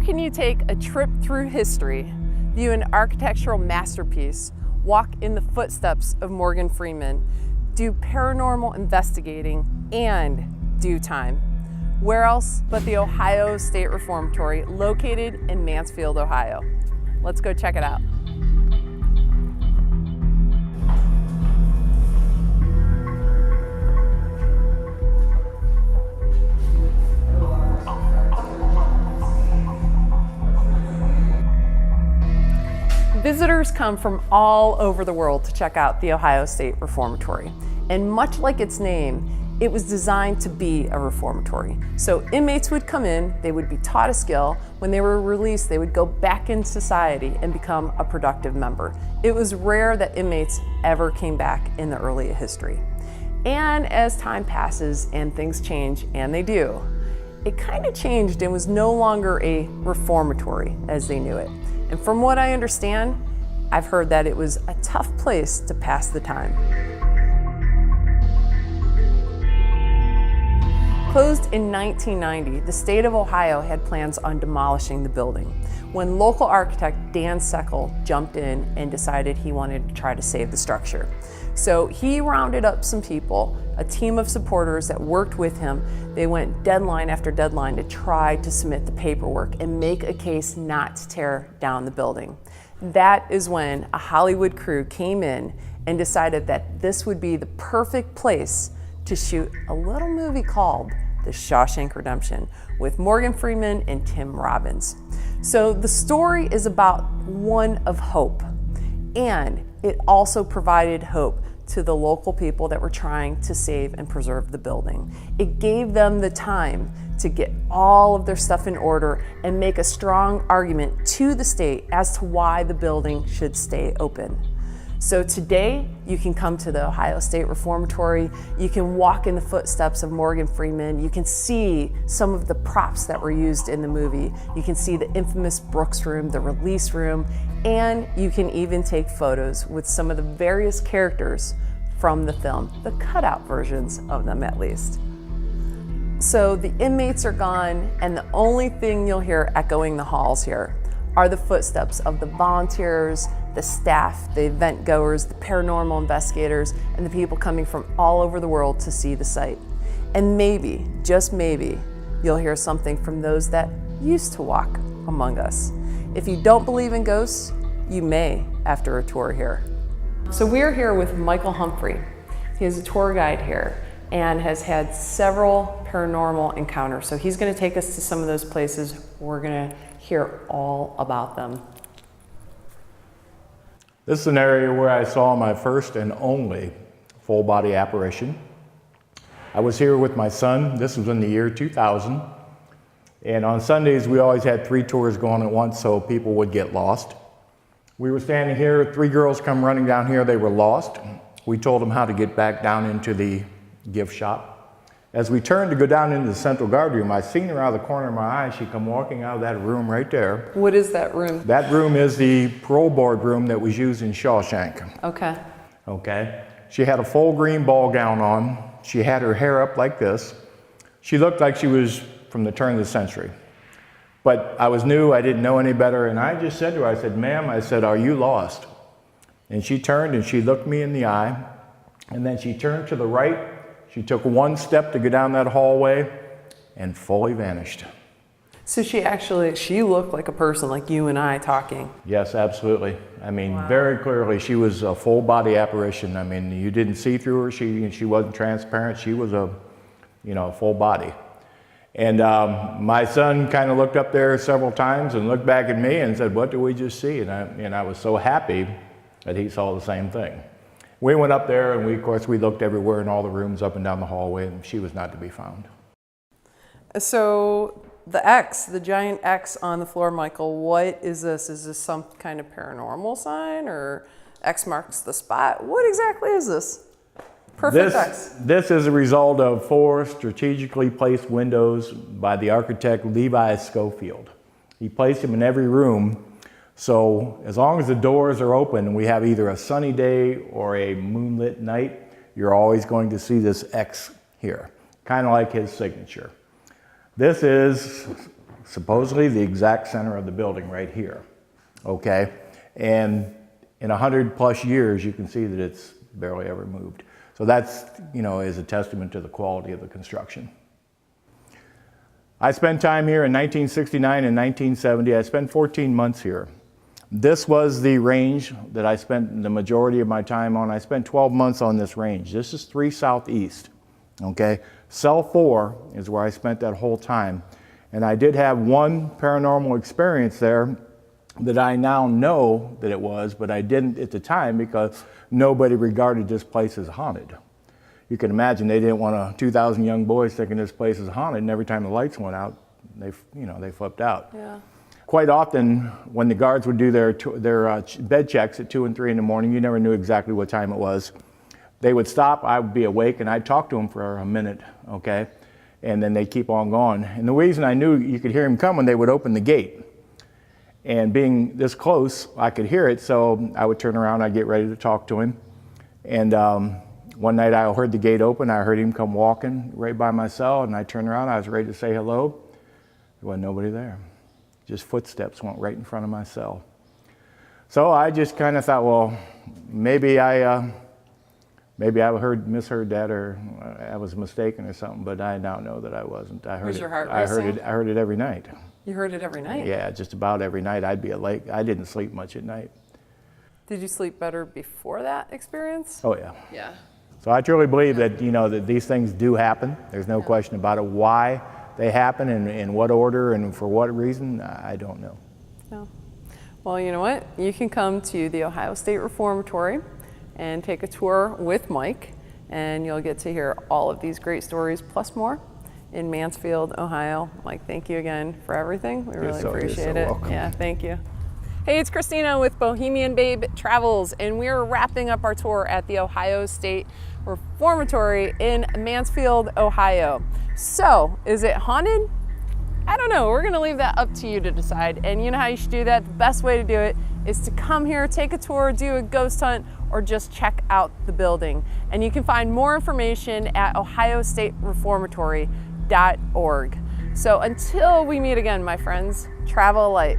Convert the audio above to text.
can you take a trip through history, view an architectural masterpiece, walk in the footsteps of Morgan Freeman, do paranormal investigating, and do time? Where else but the Ohio State Reformatory, located in Mansfield, Ohio? Let's go check it out. Visitors come from all over the world to check out the Ohio State Reformatory. And much like its name, it was designed to be a reformatory. So inmates would come in, they would be taught a skill. When they were released, they would go back in society and become a productive member. It was rare that inmates ever came back in the early history. And as time passes and things change, and they do, it kind of changed and was no longer a reformatory as they knew it. And from what I understand, I've heard that it was a tough place to pass the time. Closed in 1990, the state of Ohio had plans on demolishing the building when local architect Dan Seckel jumped in and decided he wanted to try to save the structure. So he rounded up some people, a team of supporters that worked with him. They went deadline after deadline to try to submit the paperwork and make a case not to tear down the building. That is when a Hollywood crew came in and decided that this would be the perfect place to shoot a little movie called The Shawshank Redemption with Morgan Freeman and Tim Robbins. So the story is about one of hope, and it also provided hope to the local people that were trying to save and preserve the building. It gave them the time to get all of their stuff in order and make a strong argument to the state as to why the building should stay open. So today, you can come to the Ohio State Reformatory, you can walk in the footsteps of Morgan Freeman, you can see some of the props that were used in the movie, you can see the infamous Brooks room, the release room, and you can even take photos with some of the various characters from the film, the cutout versions of them at least. So the inmates are gone, and the only thing you'll hear echoing the halls here are the footsteps of the volunteers, the staff, the event goers, the paranormal investigators, and the people coming from all over the world to see the site. And maybe, just maybe, you'll hear something from those that used to walk among us. If you don't believe in ghosts, you may after a tour here. So we're here with Michael Humphrey. He is a tour guide here and has had several paranormal encounters. So he's gonna take us to some of those places. We're gonna hear all about them. This is an area where I saw my first and only full body apparition. I was here with my son. This was in the year 2000. And on Sundays, we always had 3 tours going at once so people would get lost. We were standing here, 3 girls come running down here, they were lost. We told them how to get back down into the gift shop. As we turned to go down into the central guard room, I seen her out of the corner of my eye. She come walking out of that room right there. What is that room? That room is the parole board room that was used in Shawshank. Okay. Okay. She had a full green ball gown on. She had her hair up like this. She looked like she was from the turn of the century. But I was new, I didn't know any better, and I just said to her, I said, "Ma'am," I said, "are you lost?" And she turned and she looked me in the eye, and then she turned to the right. She took 1 step to go down that hallway and fully vanished. So she looked like a person like you and I talking. Yes, absolutely. I mean, Wow. Very clearly, she was a full body apparition. I mean, you didn't see through her. She wasn't transparent. She was a full body. And my son kind of looked up there several times and looked back at me and said, "What did we just see?" And I was so happy that he saw the same thing. We went up there and of course we looked everywhere in all the rooms up and down the hallway, and she was not to be found. So the giant X on the floor, Michael, what is this? Is this some kind of paranormal sign, or X marks the spot? What exactly is this? Perfect X. This is a result of 4 strategically placed windows by the architect Levi Schofield. He placed them in every room. So as long as the doors are open, we have either a sunny day or a moonlit night, you're always going to see this X here, kind of like his signature. This is supposedly the exact center of the building right here, okay? And in 100+ years, you can see that it's barely ever moved. So that's, is a testament to the quality of the construction. I spent time here in 1969 and 1970. I spent 14 months here. This was the range that I spent the majority of my time on. I spent 12 months on this range. This is 3 Southeast, okay? Cell 4 is where I spent that whole time. And I did have one paranormal experience there that I now know that it was, but I didn't at the time because nobody regarded this place as haunted. You can imagine they didn't want 2,000 young boys thinking this place is haunted, and every time the lights went out, they flipped out. Yeah. Quite often, when the guards would do their bed checks at 2 and 3 in the morning, you never knew exactly what time it was. They would stop, I would be awake, and I'd talk to them for a minute, okay? And then they'd keep on going. And the reason I knew you could hear him coming, they would open the gate. And being this close, I could hear it, so I would turn around, I'd get ready to talk to him. And one night I heard the gate open, I heard him come walking right by my cell, and I turned around, I was ready to say hello. There wasn't nobody there. Just footsteps went right in front of my cell. So I just kind of thought, well, maybe I misheard that, or I was mistaken or something, but I now know that I wasn't. I heard Was your heart I racing? heard it every night. You heard it every night? Yeah, just about every night. I'd be awake. I didn't sleep much at night. Did you sleep better before that experience? Oh yeah. Yeah. So I truly believe that that these things do happen. There's no question about it. Why they happen and in what order and for what reason, I don't know. No. Well, you know what? You can come to the Ohio State Reformatory and take a tour with Mike, and you'll get to hear all of these great stories plus more in Mansfield, Ohio. Mike, thank you again for everything. We really appreciate it. Welcome. Yeah, thank you. Hey, it's Christina with Bohemian Babe Travels, and we're wrapping up our tour at the Ohio State Reformatory in Mansfield, Ohio. So, is it haunted? I don't know. We're going to leave that up to you to decide. And you know how you should do that? The best way to do it is to come here, take a tour, do a ghost hunt, or just check out the building. And you can find more information at ohiostatereformatory.org. So until we meet again, my friends, travel light.